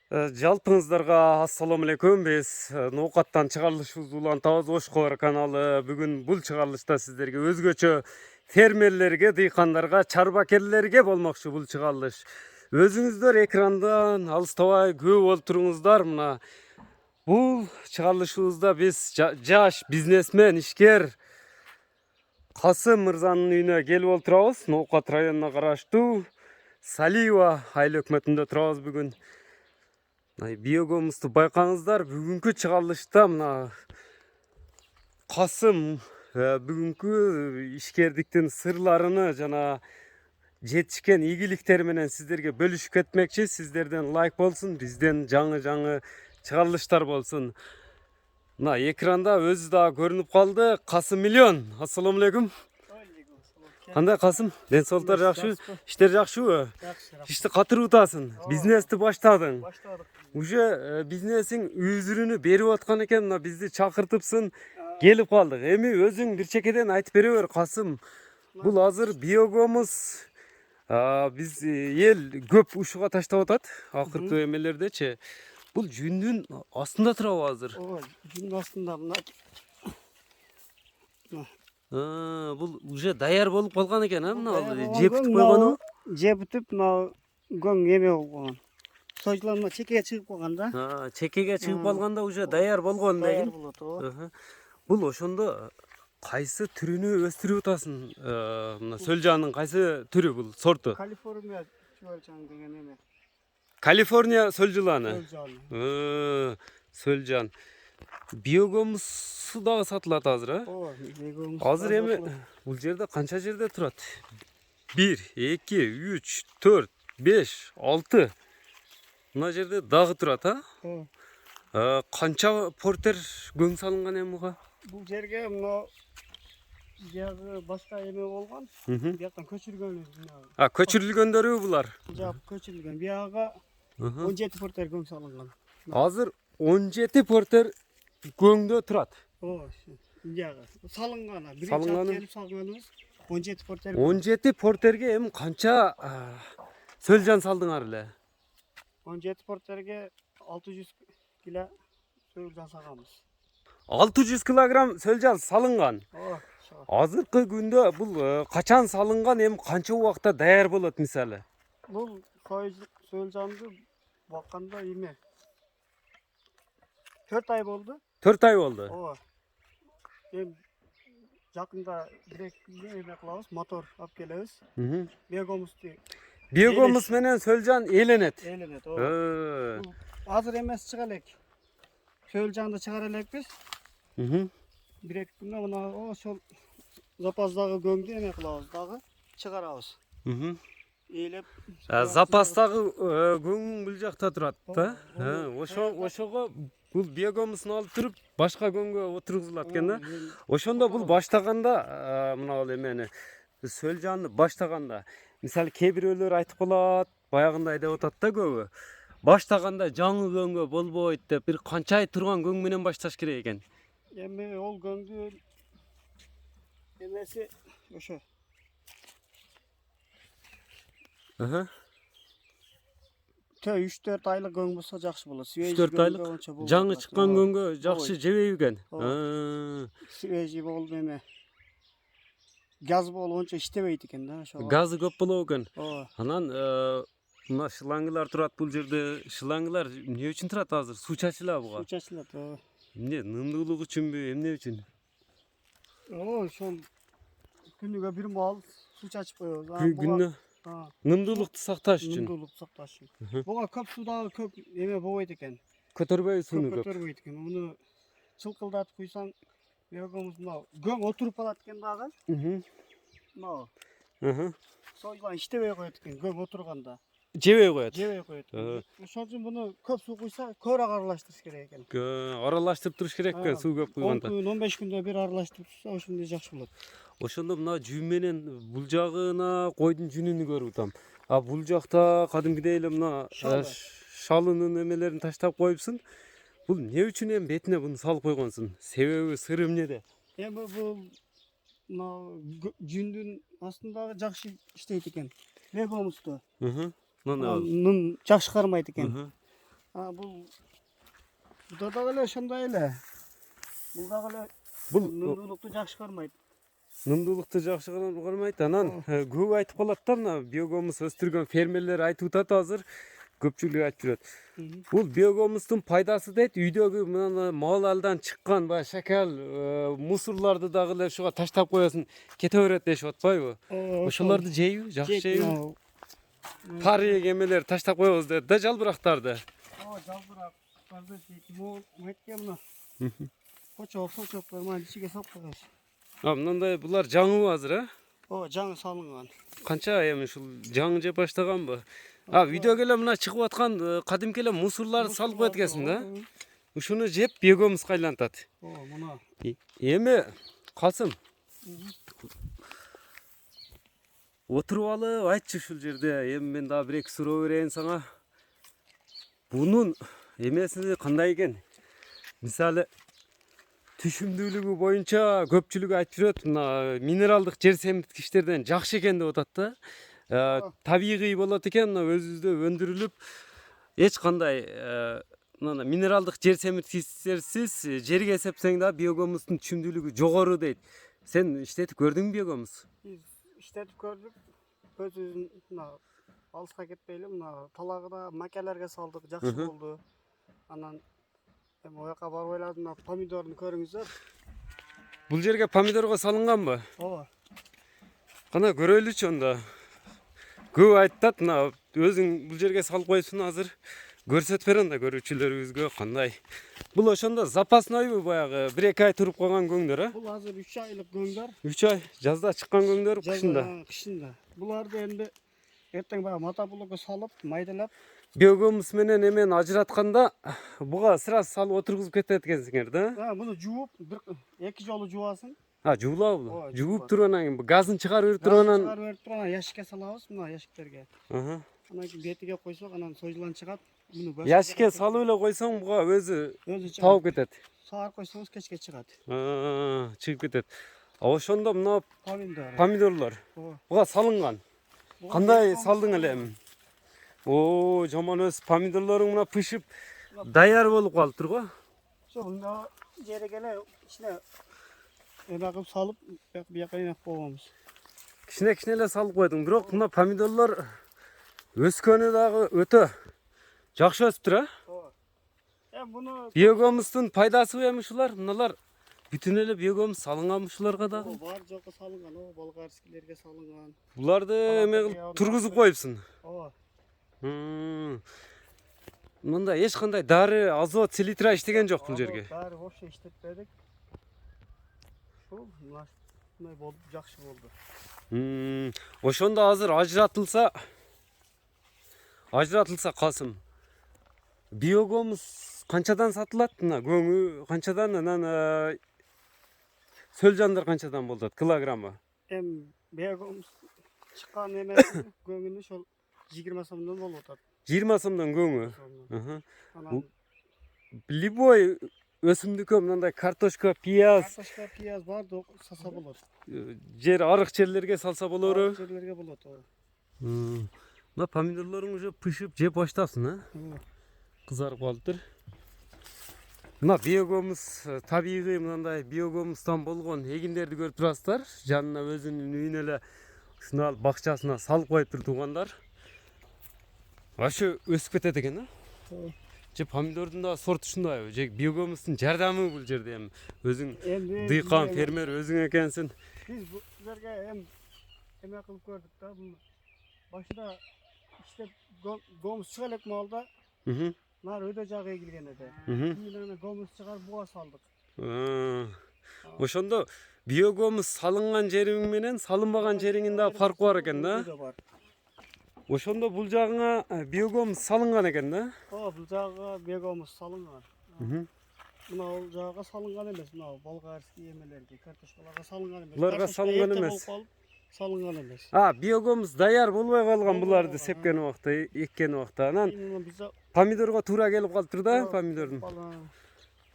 Жалпыңыздарга ассаламу алейкум. Биз ноокаттан чыгарылышыбызды улантабыз. Ош Кобар каналы бүгүн бул чыгарылышта сиздерге өзгөчө фермерлерге, дыйкандарга, чарбакерлерге болмокчу бул чыгарылыш. Өзүңүздөр экрандан алыстабай көп болуп туруңуздар. Мына бул чыгарылышыбызда биз жаш бизнесмен, ишкер Касым мырзанын үйүнө келип отурабыз. Ноокат районуна караштуу Салиева айыл өкмөтүндө турабыз бүгүн. Биогомузду байкаңыздар, бүгүнкү чыгарылышта мына Касым бүгүнкү ишкердиктин сырларыны жана жетишкен ийгиликтери менен сиздерге бөлүшүп кетмекчи. Сиздерден лайк болсун, бизден жаңы чыгарылыштар болсун. Мына экранда өзү да көрүнүп калды. Касым Миллион. Ассаламу алейкум. Кандай Касым? Ден соолуктар жакшыбы? Иштер жакшыбы? Ишти катыр утасың. Бизнести баштадың. Уже бизнесиң үзүрүнү берип аткан экен. Мына бизди чакыртыпсың. Келип калдык. Эми өзүң бир чекеден айтып бере бер, Касым. Бул азыр биогомуз биз эл көп ушуга таштап атат. Акыркы эмелердечи. Бул жүндүн астында турабы азыр? Ооба, жүндүн астында мына. Бул уже даяр болуп калган экен, мына жептип койгону. Жебитип мына көң эме болуп калган. Сойдулар мына чекеге чыгып калган да. Чекеге чыгып калганда уже даяр болгон Даяр деген. болот, ооба. Бул ошондо кайсы түрүнү өстүрүп атасың? Мына сөлжанын кайсы түрү бул сорту? Калифорния сөлжан деген эме. Калифорния сөлжуланы. Сөлжан. Сөлжан. Биогомусу дагы сатылат азыр, Ооба, биогомус. Азыр эми бул жерде канча жерде турат? 1, 2, 3, 4, 5, 6. Мына жерде дагы турат, Ооба. Канча портер көң салынган эми буга? Бул жерге мына жагы башка эме болгон. Бияктан көчүргөнбүз. Көчүрүлгөндөрү булар. Жак көчүрүлгөн. Бияга 17 портер көң салынган. Азыр 17 портер көңдө турат. Ооба. Жагы салынган. Салынганы? Келип салганыбыз 17 портер. 17 портерге эми канча сөлжан салдыңар эле? 17 портерге 600 кило сөлжан салганбыз. 600 килограмм сөлжан салынган. Ооба. Азыркы күндө бул качан салынган, эми канча убакта даяр болот мисалы? Бул сөлжанды бакканда эме 4 ай болду. 4 ай болду. Ооба. Эми жакында бирек эме кылабыз, мотор алып келебиз. Биогомусту. Биогомус менен сөлжан эленет. Эленет, ооба. Азыр эмес чыга элек. Сөлжанды чыгара элекпиз. Бирек күнү мына ошол запастагы көңдү эме кылабыз дагы, чыгарабыз. Ээлеп. Запастагы көң бул жакта турат да? Ошого бул биогомусун алып туруп башка көңгө отургузулат экен да? Ошондо бул баштаганда мына бул эмени сөлжанды баштаганда, мисалы кээ бирөөлөр айтып калат, баягындай деп атат да көбү. Баштаганда жаңы көңгө болбойт деп, бир канча ай турган көң менен башташ керек экен. Эми ол көңдү эмеси ошо. 3-4 айлык көң болсо жакшы болот. 3-4 айлык жаңы чыккан көңгө жакшы жебейби экен? Свежий болуп эме. Газ болуп ончо иштебейт экен да ошо. Газы көп болот экен. Ооба. Анан мына шлангылар турат бул жерде. Шлангылар эмне үчүн турат азыр? Суу чачылабы буга? Суу чачылат, ооба. Эмне, нымдуулук үчүнбү, эмне үчүн? Ошол күнүгө бир маал суу чачып коебуз. Күнүнө нымдуулукту сакташ үчүн. Нымдуулукту сакташ үчүн. Буга көп суудагы көп эме болбойт экен. Көтөрбөй сууну көп. Көтөрбөйт экен. Муну чылкылдатып куйсаң, биогомус мына көң отуруп калат экен дагы. Мына. Сойган иштебей коет экен көң отурганда. Жебей коет. Жебей коет. Ошон үчүн буну көп суу куйса, көбүрөөк аралаштырыш керек экен. Аралаштырып туруш керек экен суу көп куйганда. 10 күн, 15 күндө бир аралаштырып турса, ошондой жакшы болот. Ошондо мына жүн менен бул жагына койдун жүнүнү көрүп атам. Бул жакта кадимкидей эле мына шалынын эмелерин таштап коюпсуң. Бул эмне үчүн эми бетине буну салып койгонсуң? Себеби сыры эмнеде? Эми бул мына жүндүн астындагы жакшы иштейт экен. Биогомусту. Нын жакшы кармайт экен. Ha bu da öyle şunday ele. Bu da öyle Бул nunduluktu жақсы көрмейді. нымдуулукту жакшы көрмөйт. Анан көп айтып калат да мына биогумус өстүргөн фермерлер айтып атат азыр. Көпчүлүк айтып жүрөт. Бул биогумустун пайдасы дейт, үйдөгү мына мал алдан чыккан баягы шакал, мусорларды дагы эле ушуга таштап коесуң, кете берет дешип атпайбы? Ошолорду жейби? Жакшы жейби? Пари кемелер таштап коебуз дейт да жалбырактарды. Жалбырактарды жейт. Мекке мына. Koçak mani içine sok koyuyoruz. Мындай булар жаңыбы азыр, а? Жаңы салынған. Канча эми ушул жаңы жеп баштаганбы? Үйдөгө эле мына чыгып аткан кадимки эле мусорларды салып коет экенсиң да? Ушуну жеп биогумуска айлантат. Мына. Эми Касым. Отуруп алып айтчы ушул жерде. Эми мен дагы бир-эки суроо берейин сага. Бунун эмеси кандай экен? Мисалы түшүмдүүлүгү боюнча көпчүлүк айтып жүрөт, мына минералдык жер семирткичтерден жакшы экен деп атат да. Табигый болот экен, мына өзүбүздө өндүрүлүп, эч кандай мына минералдык жер семирткичтерсиз жерге эсептесең да биогумустун түшүмдүүлүгү жогору дейт. Сен иштетип көрдүңбү биогумус? İşletip gördük. Özümüzün alışka ketmeyle talagıda makellerge saldık. Жақсы oldu. Anan o yaka barıp oyladım pomidorunu көрүңүздөр. Бул жерге помидорго салынганбы? Ооба. Кана көрөлүчү анда. Көп айтат, мына өзүң бул жерге салып койсуң азыр. Көрсөтүп бер анда көрүүчүлөрүбүзгө кандай. Бул ошондо запасныйбы баягы 1-2 ай туруп калган көңдөр, а? Бул азыр 3 айлык көңдөр. 3 ай жазда чыккан көңдөр, кышында. Кышында. Буларды энди эртең баягы мотоблокко салып, майдалап, биогумус менен эмен ажыратканда буга сразу салып отургузуп кетет экенсиңер да? Муну жууп, 2 жолу жуасың. Жуулабы? Жууп туруп анан кийин газын чыгарып берип туруп анан чыгарып берип туруп анан ящикке салабыз, мына ящиктерге. Анан кийин бетиге койсок, анан сойулан чыгат. Ящикке салып эле койсоң буга өзү табып кетет. Саар койсоңуз кечке чыгат. Чыгып кетет. Ошондо мына Помидор. помидорлор буга салынган. Кандай салдың эле эми? Жаман өз помидорлоруң мына пышып даяр болуп калыптыр го. Мына жерге эле ичине эме кылып салып, бияка ийнеп койгонбуз. Кичине эле салып койдуң, бирок мына помидорлор өскөнү дагы өтө жакшы өсүптүр, а? Буну биогумустун пайдасы эми ушулар, мыналар бүтүн эле биогумус салынган ушуларга дагы. Бар жокко салынган, болгарскилерге салынган. Буларды эме кылып тургузуп коюпсуң. Ооба. Мында эч кандай дары, азот, селитра иштеген жок бул жерге. Дары вообще иштетпедик. Мындай болуп жакшы болду. Ошондо азыр ажыратылса Касым, биогумус канчадан сатылат? Мына көңү канчадан, анан сөлжандар канчадан болот килограммы? Биогумус чыккан эме көңүнү ошол 20 сомдон болуп атат. 20 сомдон көңү. Любой өсүмдүккө мындай картошка, пияз бар саса болот. Жер арык жерлерге салса болору. Жерлерге болот. Мына помидорлоруң уже пышып жеп баштапсың, а? Кызарып калыптыр. Мына биогумус табигый мындай биогумустан болгон эгиндерди көрүп турасыздар. Жанына өзүнүн үйүнө эле ушуну алып бакчасына салып коюптур туугандар. Вообще өсүп кетет экен, а? Же помидордун да сорту ушундайбы? Же биогумустун жардамы бул жерде эми? Өзүң дыйкан, фермер өзүң экенсиң. Биз бул жерге эме кылып көрдүк да, башында иштеп гомус чыга элек маалда. Нар өйдө жагы эгилген эди. Кийин гомус чыгарып буга салдык. Ошондо биогумус салынган жериң менен салынбаган жериңин да фаркы бар экен да? Ошондо бул жагыңа биогумус салынган экен да? Бул жагыга биогумус салынган. Мына ол жагыга салынган эмес, мына болгарский эмелерге, картошкаларга салынган эмес. Буларга салынган эмес. Салынган эмес. Биогумус даяр болбой калган буларды сепкен убакта, эккен убакта. Анан помидорго туура келип калыптыр да, помидордун.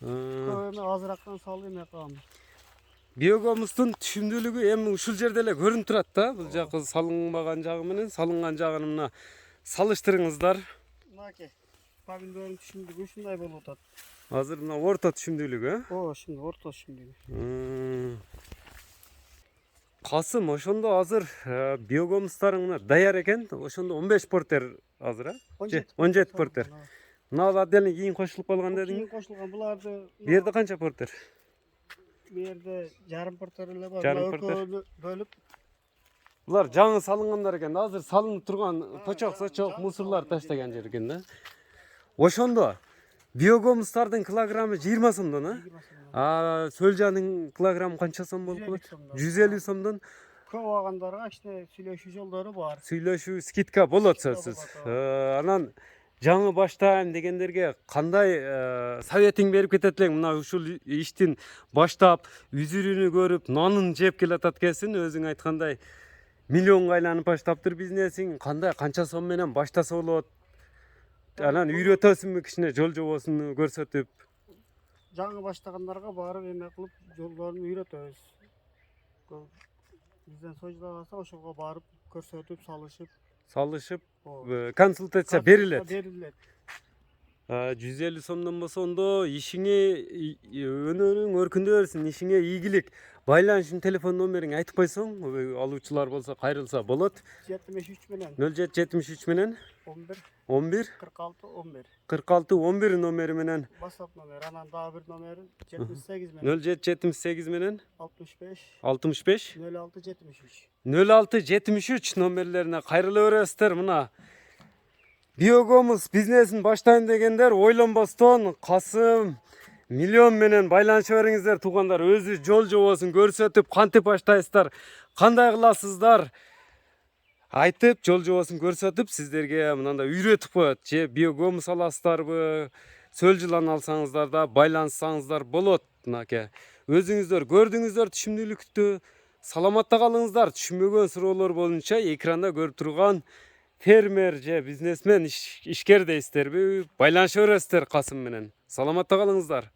Азырактан салып эме кылам. Биогумустун түшүмдүүлүгү эми ушул жерде эле көрүнүп турат да. Бул жакы салынбаган жагы менен салынган жагын мына салыштырыңыздар. Мынакей. Помидorun түшүмдүгү ушундай болуп атат. Азыр мына орто түшүмдүүлүгү, О, şimdi orta şimdi. Касым, ошондо азыр биогомустарың мына даяр экен. Ошондо 15 портер азыр, а? 17 портер. Мына отдельно кийин кошулуп калган Keyin дедиң. koşulgan bulardı. Бу жерде канча портер? Bir yerde yarım porter ele var. Yarım Bunlar porter. bölüp Булар жаңы салынгандар экен. Азыр салынып турган точок мусорлар таштаган жер экен да. Ошондо биогомустардын килограммы 20 сомдон, а? Сөлжанын килограммы канча сом болуп калат? 150 сомдон. köp alganlarga işte süйлöşүү жолдору бар. Сүйлөшүү скидка болот сөзсүз. Анан жаңы баштайм дегендерге кандай советиң берип кетет элең? Мына ушул иштин баштап, үзүрүнү көрүп, нанын жеп келатат экенсиң, өзүң айткандай миллионго айланып баштаптыр бизнесиң. Кандай, канча сом менен баштаса болот? Анан үйрөтөсүңбү кичине жол жобосун көрсөтүп? Жаңы баштагандарга барып эме кылып жолдорун үйрөтөбүз. Бизден сойжулагаса ошого барып көрсөтүп, салышып, консультация берилет. Берилет. 150 сомдон болсо ондо ишиңе өнөрүң өркүндөй берсин, ишиңе ийгилик. Байланышын телефон номериңи айтып койсоң, алуучулар болсо кайрылса болот. 73 менен 0773 менен 11 11 46 11. 46 11 номери менен WhatsApp номер, анан дагы бир номери 78 менен 0778 менен 65 65 06 73. 06 73 номерлерине кайрыла бересиздер. Мына биогомус бизнесин баштайын дегендер ойлонбостон Касым миллион менен байланыша бериңиздер туугандар. Өзү жол жобосун көрсөтүп, кантип баштайсыздар, кандай кыласыздар айтып, жол жобосун көрсөтүп, сиздерге мындай үйрөтүп коет. Же биогомус аласыздарбы, сөл жылан алсаңыздар да байланышсаңыздар болот. Мынакей өзүңүздөр көрдүңүздөр түшүмдүүлүктү. Саламатта калыңыздар. Түшүнбөгөн суроолор боюнча экранда көрүп турган фермер же бизнесмен ишкер дейсиздерби, байланыша бересиздер Касым менен. Саламатта калыңыздар.